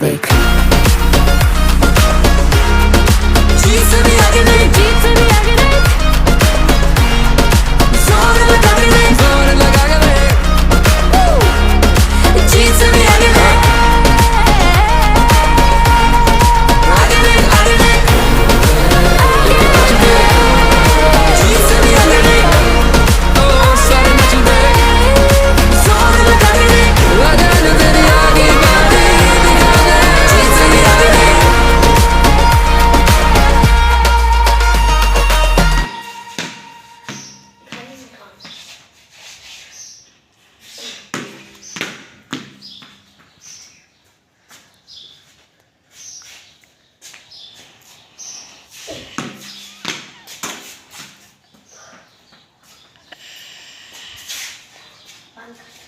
देख जीत से भी आगे देख जीत से भी आगे देख जोर लगा के देख जोर लगा के देख जीत से भी आगे देख आगे देख आगे देख जीत से भी आगे देख ओ सारे नच देख जोर लगा के देख लगा दे तेरी आगे गाड़ी दिखा दे जीत से भी आगे देख Banca.